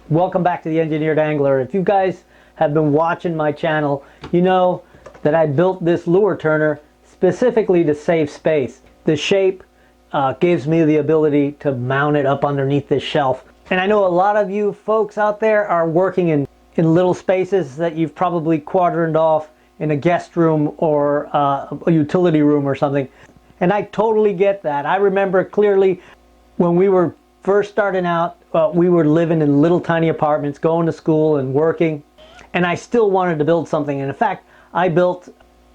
Welcome back to the Engineered Angler. If you guys have been watching my channel, you know that I built this lure turner specifically to save space. The shape gives me the ability to mount it up underneath this shelf. And I know a lot of you folks out there are working in little spaces that you've probably quadranted off in a guest room or a utility room or something. And I totally get that. I remember clearly when we were first starting out, we were living in little tiny apartments, going to school and working, and I still wanted to build something. And in fact, I built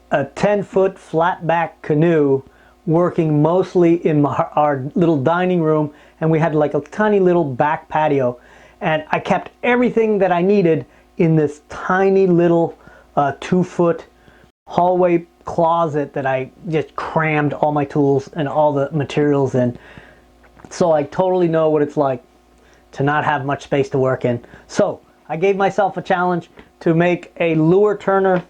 a 10-foot flat back canoe working mostly in our little dining room, and we had like a tiny little back patio, and I kept everything that I needed in this tiny little 2-foot hallway closet that I just crammed all my tools and all the materials in. So I totally know what it's like to not have much space to work in. So I gave myself a challenge to make a lure turner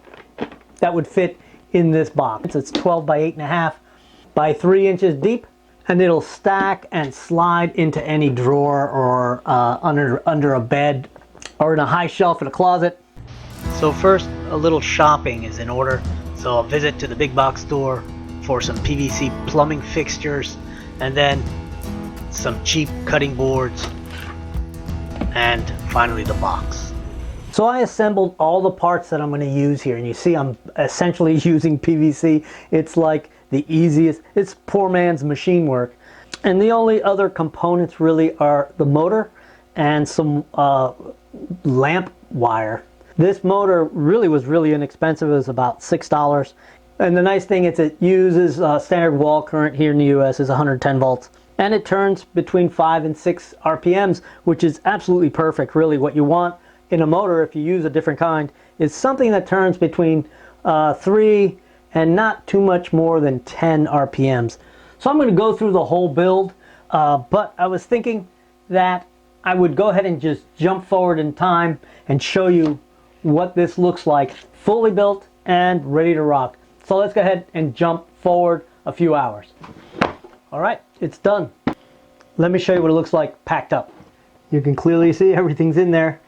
that would fit in this box. It's 12 by 8.5 by 3 inches deep, and it'll stack and slide into any drawer or under a bed or in a high shelf in a closet. So first, a little shopping is in order. So I'll visit to the big box store for some PVC plumbing fixtures, and then some cheap cutting boards, and finally the box. So I assembled all the parts that I'm going to use here, and you see I'm essentially using PVC. It's like the easiest, it's poor man's machine work. And the only other components really are the motor and some lamp wire. This motor really was really inexpensive. It was about $6. And the nice thing is it uses standard wall current here in the US is 110 volts. And it turns between 5 and 6 RPMs, which is absolutely perfect. Really what you want in a motor, if you use a different kind, is something that turns between 3 and not too much more than 10 RPMs. So I'm going to go through the whole build, but I was thinking that I would go ahead and just jump forward in time and show you what this looks like fully built and ready to rock. So let's go ahead and jump forward a few hours. All right, it's done. Let me show you what it looks like packed up. You can clearly see everything's in there,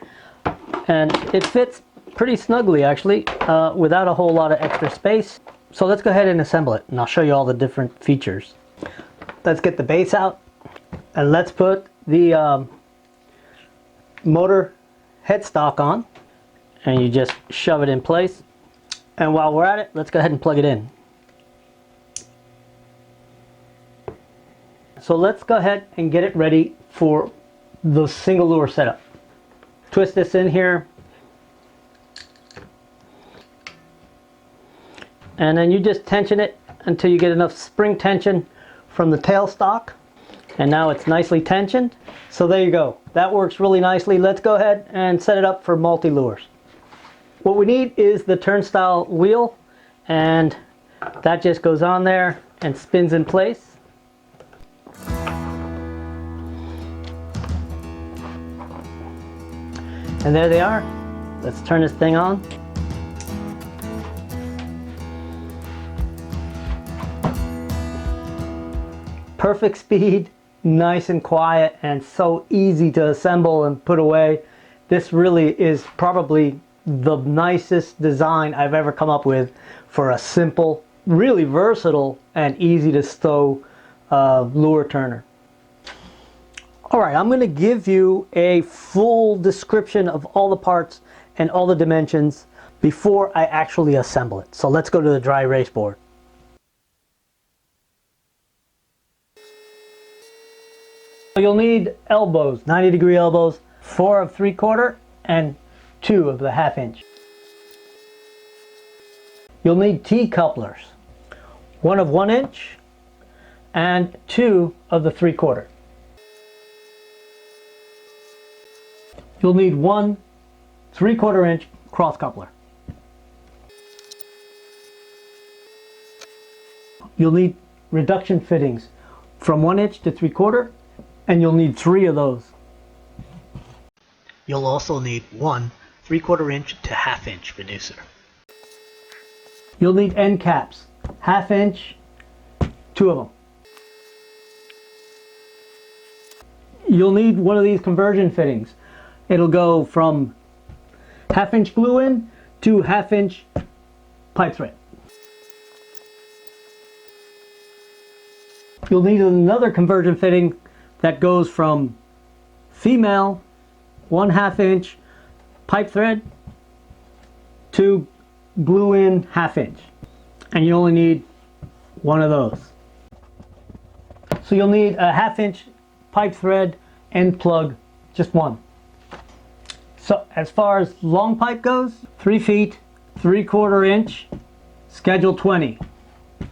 and it fits pretty snugly actually, without a whole lot of extra space. So let's go ahead and assemble it, and I'll show you all the different features. Let's get the base out, and let's put the motor headstock on, and you just shove it in place. And while we're at it, let's go ahead and plug it in. So let's go ahead and get it ready for the single lure setup. Twist this in here, and then you just tension it until you get enough spring tension from the tailstock. And now it's nicely tensioned. So there you go. That works really nicely. Let's go ahead and set it up for multi-lures. What we need is the turnstile wheel, and that just goes on there and spins in place. And there they are. Let's turn this thing on. Perfect speed, nice and quiet, and so easy to assemble and put away. This really is probably the nicest design I've ever come up with for a simple, really versatile, and easy to stow lure turner. Alright, I'm going to give you a full description of all the parts and all the dimensions before I actually assemble it. So let's go to the dry erase board. You'll need elbows, 90-degree elbows, 4 of 3/4 and 2 of the 1/2 inch. You'll need T-couplers, 1 of 1 inch and 2 of the 3/4. You'll need 1 3/4 inch cross coupler. You'll need reduction fittings from 1 inch to 3/4, and you'll need 3 of those. You'll also need 1 3/4 inch to 1/2 inch reducer. You'll need end caps, 1/2 inch, 2 of them. You'll need one of these conversion fittings. It'll go from 1/2 inch glue in to 1/2 inch pipe thread. You'll need another conversion fitting that goes from female 1/2 inch pipe thread to glue in 1/2 inch. And you only need one of those. So you'll need a 1/2 inch pipe thread end plug, just one. So as far as long pipe goes, 3 feet, 3/4 inch, schedule 20.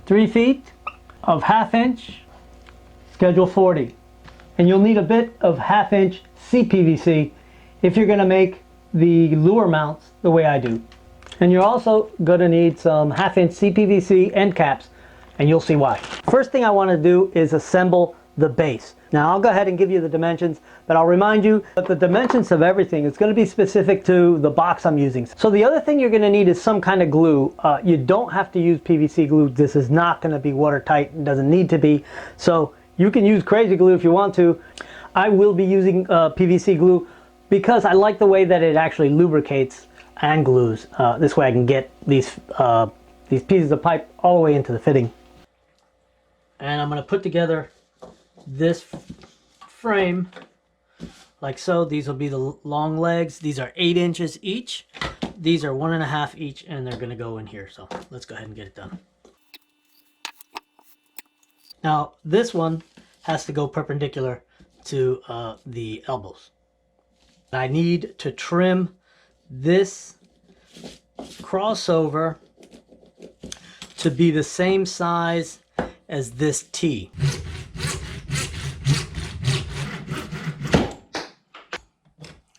3 feet of 1/2 inch, schedule 40. And you'll need a bit of 1/2 inch CPVC if you're gonna make the lure mounts the way I do. And you're also gonna need some 1/2 inch CPVC end caps, and you'll see why. First thing I wanna do is assemble the base. Now I'll go ahead and give you the dimensions, but I'll remind you that the dimensions of everything is going to be specific to the box I'm using. So the other thing you're going to need is some kind of glue. You don't have to use PVC glue. This is not going to be watertight and doesn't need to be. So you can use crazy glue if you want to. I will be using PVC glue because I like the way that it actually lubricates and glues. This way I can get these pieces of pipe all the way into the fitting. And I'm going to put together this frame like so. These will be the long legs. These are 8 inches each. These are 1.5 each, and they're going to go in here. So let's go ahead and get it done. Now this one has to go perpendicular to the elbows. I need to trim this crossover to be the same size as this T.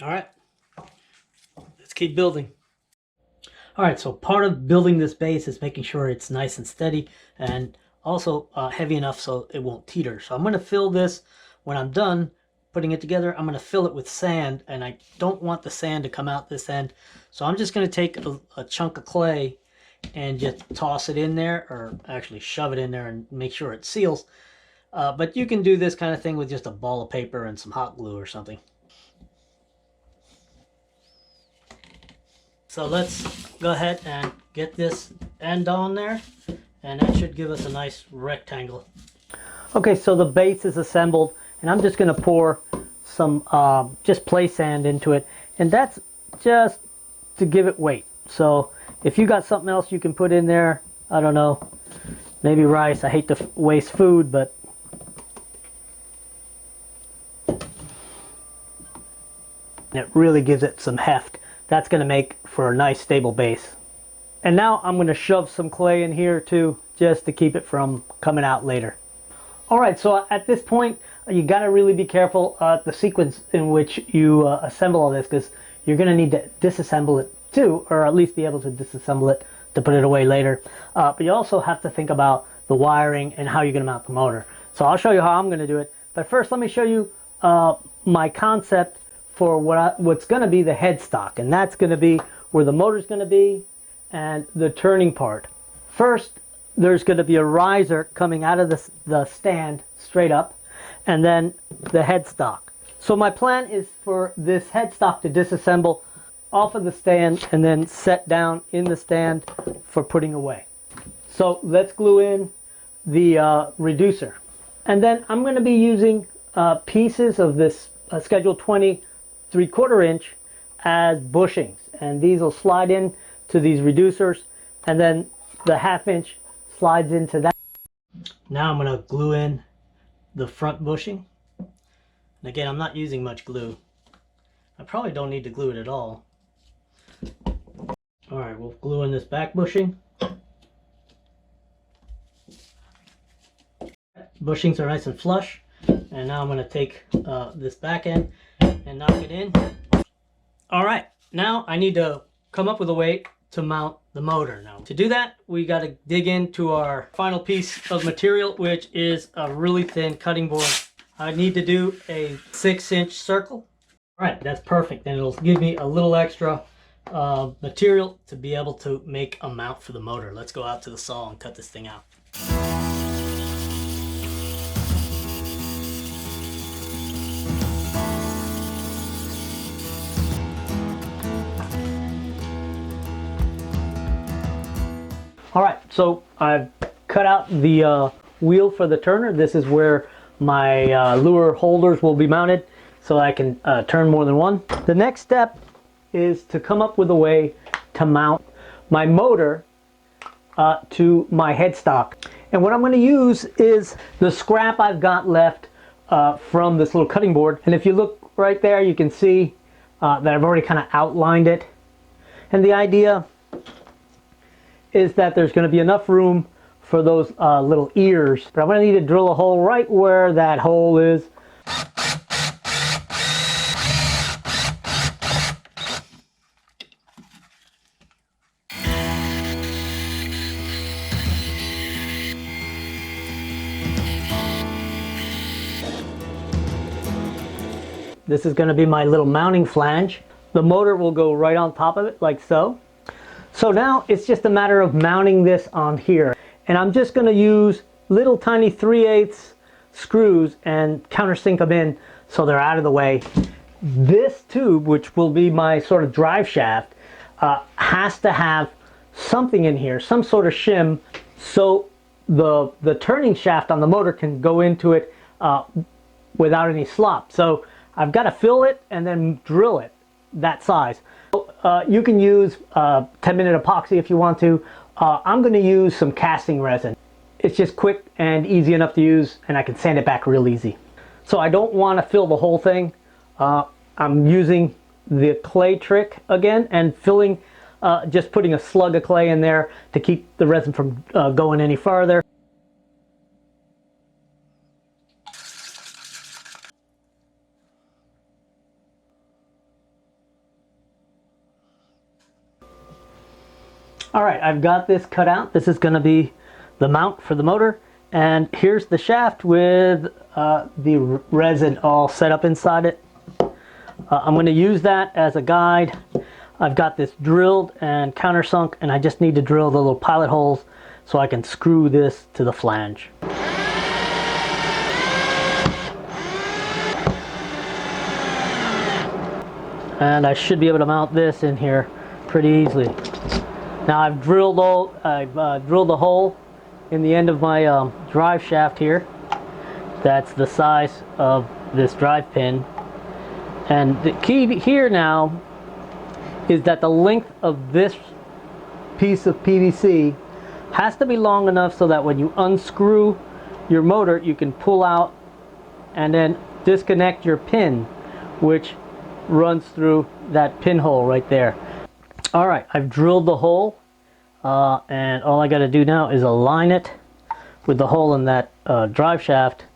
All right, let's keep building. All right, so part of building this base is making sure it's nice and steady and also heavy enough so it won't teeter. So I'm going to fill this, when I'm done putting it together, I'm going to fill it with sand, and I don't want the sand to come out this end. So I'm just going to take a chunk of clay and just toss it in there, or actually shove it in there and make sure it seals. But you can do this kind of thing with just a ball of paper and some hot glue or something. So let's go ahead and get this end on there, and that should give us a nice rectangle. Okay, so the base is assembled, and I'm just going to pour some just play sand into it, and that's just to give it weight. So if you got something else you can put in there, I don't know, maybe rice. I hate to waste food, but it really gives it some heft. That's going to make for a nice stable base. And now I'm going to shove some clay in here too, just to keep it from coming out later. Alright, so at this point you got to really be careful the sequence in which you assemble all this, because you're going to need to disassemble it too, or at least be able to disassemble it to put it away later. But you also have to think about the wiring and how you're going to mount the motor. So I'll show you how I'm going to do it. But first let me show you my concept for what's going to be the headstock, and that's going to be where the motor's going to be and the turning part. First, there's going to be a riser coming out of the stand straight up, and then the headstock. So my plan is for this headstock to disassemble off of the stand and then set down in the stand for putting away. So let's glue in the reducer, and then I'm going to be using pieces of this Schedule 20 3/4 inch as bushings, and these will slide in to these reducers, and then the 1/2 inch slides into that. Now I'm going to glue in the front bushing, and again I'm not using much glue. I probably don't need to glue it at all. Alright, we'll glue in this back bushing. Bushings are nice and flush, and now I'm going to take this back end and knock it in. Alright, now I need to come up with a way to mount the motor. Now to do that, we got to dig into our final piece of material, which is a really thin cutting board. I need to do a 6-inch circle. Alright, that's perfect, and it'll give me a little extra material to be able to make a mount for the motor. Let's go out to the saw and cut this thing out. All right, so I've cut out the wheel for the turner. This is where my lure holders will be mounted, so I can turn more than one. The next step is to come up with a way to mount my motor to my headstock. And what I'm going to use is the scrap I've got left from this little cutting board. And if you look right there, you can see that I've already kind of outlined it. And the idea is that there's going to be enough room for those little ears. But I'm going to need to drill a hole right where that hole is. This is going to be my little mounting flange. The motor will go right on top of it, like so. So now it's just a matter of mounting this on here. And I'm just going to use little tiny 3/8 screws and countersink them in so they're out of the way. This tube, which will be my sort of drive shaft, has to have something in here, some sort of shim, so the turning shaft on the motor can go into it without any slop. So I've got to fill it and then drill it that size. You can use 10-minute epoxy if you want to. I'm going to use some casting resin. It's just quick and easy enough to use, and I can sand it back real easy. So I don't want to fill the whole thing. I'm using the clay trick again and filling, just putting a slug of clay in there to keep the resin from going any farther. All right, I've got this cut out. This is going to be the mount for the motor. And here's the shaft with the resin all set up inside it. I'm going to use that as a guide. I've got this drilled and countersunk, and I just need to drill the little pilot holes so I can screw this to the flange. And I should be able to mount this in here pretty easily. Now I've drilled the hole in the end of my drive shaft here. That's the size of this drive pin. And the key here now is that the length of this piece of PVC has to be long enough so that when you unscrew your motor, you can pull out and then disconnect your pin, which runs through that pinhole right there. All right, I've drilled the hole, and all I got to do now is align it with the hole in that drive shaft.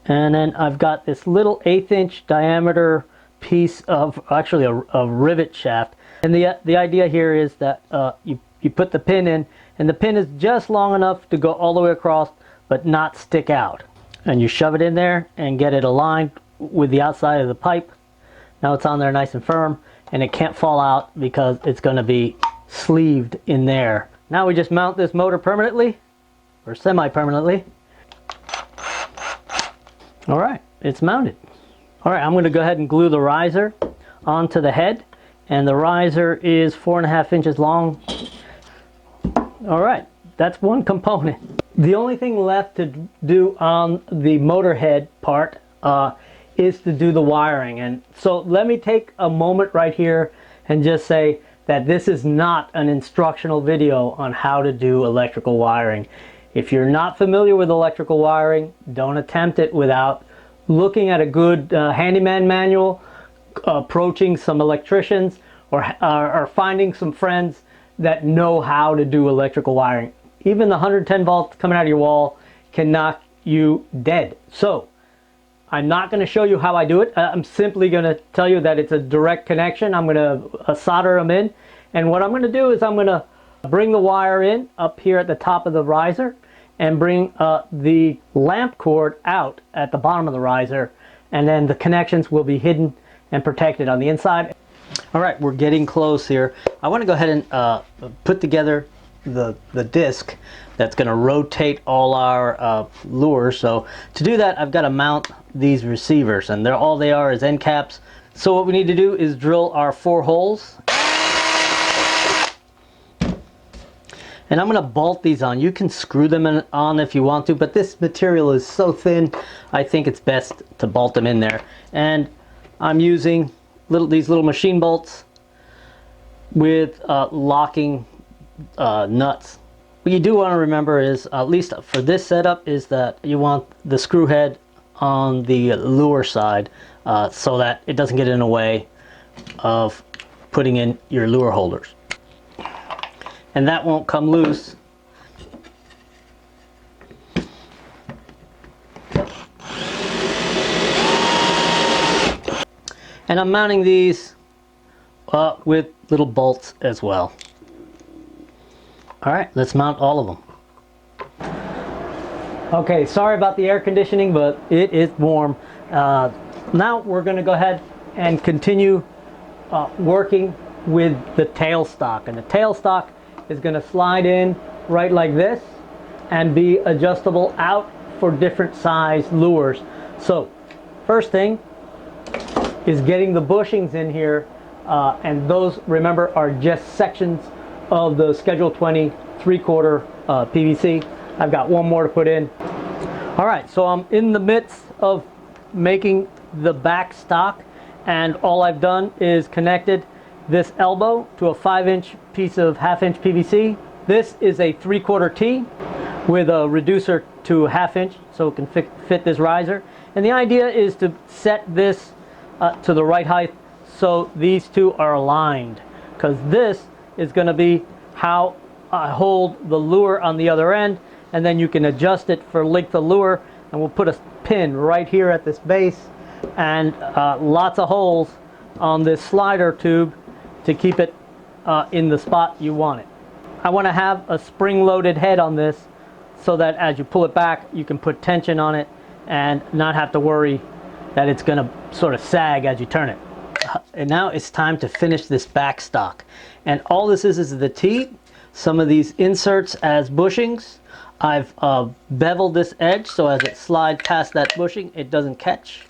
And then I've got this little 1/8 inch diameter piece of, actually a rivet shaft. And the idea here is that you put the pin in, and the pin is just long enough to go all the way across, but not stick out. And you shove it in there and get it aligned with the outside of the pipe. Now it's on there nice and firm, and it can't fall out because it's going to be sleeved in there. Now we just mount this motor permanently, or semi-permanently. All right, it's mounted. All right, I'm going to go ahead and glue the riser onto the head, and the riser is 4.5 inches long. All right, that's one component. The only thing left to do on the motor head part is to do the wiring. And so let me take a moment right here and just say that this is not an instructional video on how to do electrical wiring. If you're not familiar with electrical wiring, don't attempt it without looking at a good handyman manual, approaching some electricians, or finding some friends that know how to do electrical wiring. Even the 110 volts coming out of your wall can knock you dead. So I'm not going to show you how I do it. I'm simply going to tell you that it's a direct connection. I'm going to solder them in. And what I'm going to do is I'm going to bring the wire in up here at the top of the riser and bring the lamp cord out at the bottom of the riser. And then the connections will be hidden and protected on the inside. All right, we're getting close here. I want to go ahead and put together the disc that's going to rotate all our lures. So to do that, I've got to mount these receivers, and all they are is end caps. So what we need to do is drill our 4 holes, And I'm going to bolt these on. You can screw them on if you want to, but this material is so thin, I think it's best to bolt them in there. And I'm using these little machine bolts with locking nuts. What you do want to remember is, at least for this setup, is that you want the screw head on the lure side so that it doesn't get in the way of putting in your lure holders. And that won't come loose. And I'm mounting these with little bolts as well. Alright, let's mount all of them. Okay, sorry about the air conditioning, but it is warm. Now we're going to go ahead and continue working with the tailstock. And the tailstock is going to slide in right like this and be adjustable out for different size lures. So, first thing is getting the bushings in here, and those, remember, are just sections of the Schedule 20 3/4 PVC. I've got one more to put in. Alright, so I'm in the midst of making the back stock, and all I've done is connected this elbow to a 5-inch piece of 1/2-inch PVC. This is a 3/4 T with a reducer to 1/2 inch so it can fit this riser. And the idea is to set this to the right height so these two are aligned, because this is going to be how I hold the lure on the other end, and then you can adjust it for length of lure. And we'll put a pin right here at this base, and lots of holes on this slider tube to keep it in the spot you want it. I want to have a spring-loaded head on this so that as you pull it back, you can put tension on it and not have to worry that it's going to sort of sag as you turn it. And now it's time to finish this back stock. And all this is the T, some of these inserts as bushings. I've beveled this edge so as it slides past that bushing, it doesn't catch.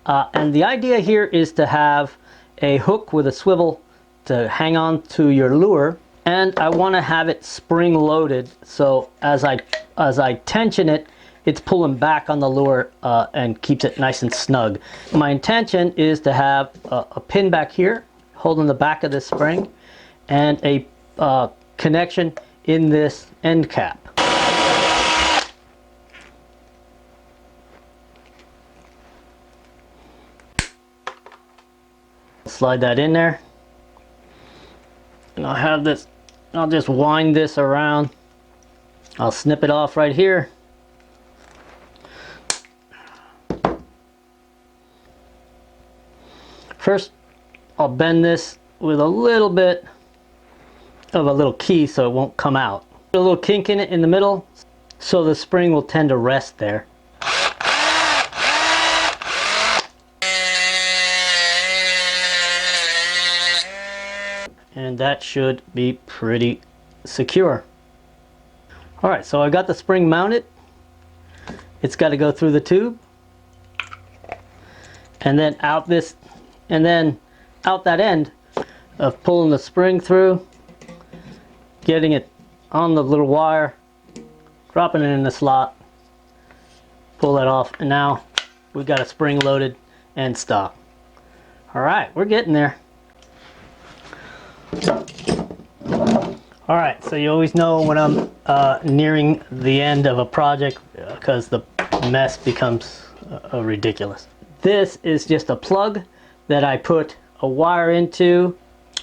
And the idea here is to have a hook with a swivel to hang on to your lure, and I want to have it spring loaded, so as I tension it, it's pulling back on the lure and keeps it nice and snug. My intention is to have a pin back here holding the back of this spring, and a connection in this end cap. Slide that in there, and I'll have this, I'll just wind this around. I'll snip it off right here. First, I'll bend this with a little bit of a little key so it won't come out. Put a little kink in it in the middle so the spring will tend to rest there. And that should be pretty secure. Alright, so I got the spring mounted. It's got to go through the tube, and then out this, and then out that end of pulling the spring through, getting it on the little wire, dropping it in the slot, pull that off, and now we've got a spring loaded end stock. Alright, we're getting there. Alright, so you always know when I'm nearing the end of a project because the mess becomes ridiculous. This is just a plug that I put a wire into,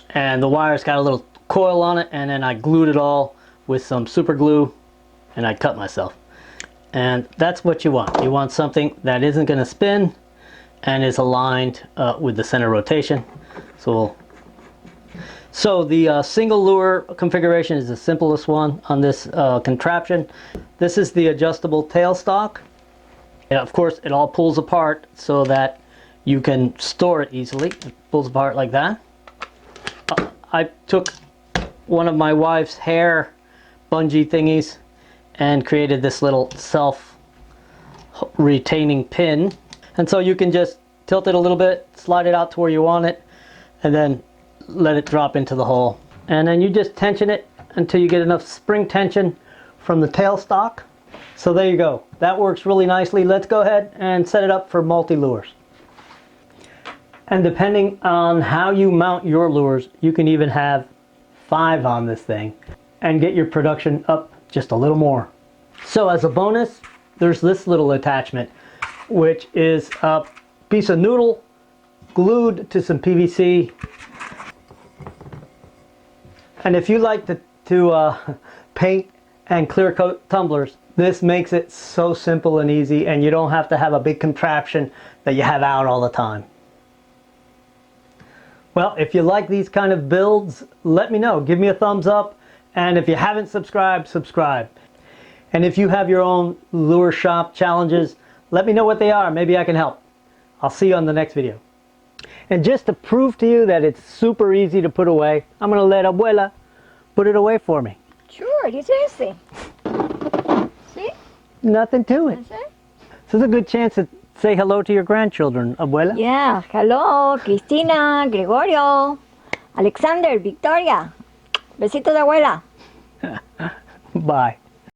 and the wire's got a little coil on it, and then I glued it all with some super glue, and I cut myself. And that's what you want. You want something that isn't going to spin and is aligned with the center rotation. So the single lure configuration is the simplest one on this contraption. This is the adjustable tailstock. And of course, it all pulls apart so that you can store it easily. It pulls apart like that. I took one of my wife's hair bungee thingies and created this little self-retaining pin. And so you can just tilt it a little bit, slide it out to where you want it, and then let it drop into the hole. And then you just tension it until you get enough spring tension from the tailstock. So there you go. That works really nicely. Let's go ahead and set it up for multi-lures. And depending on how you mount your lures, you can even have 5 on this thing and get your production up just a little more. So as a bonus, there's this little attachment, which is a piece of noodle glued to some PVC. And if you like to paint and clear coat tumblers, this makes it so simple and easy, and you don't have to have a big contraption that you have out all the time. Well, if you like these kind of builds, let me know. Give me a thumbs up, and if you haven't subscribed, subscribe. And if you have your own lure shop challenges, let me know what they are. Maybe I can help. I'll see you on the next video. And just to prove to you that it's super easy to put away, I'm going to let Abuela put it away for me. Sure, it's easy. See? Nothing to it. That's it. So it's a good chance to say hello to your grandchildren, Abuela. Yeah, hello, Cristina, Gregorio, Alexander, Victoria. Besito de abuela. Bye.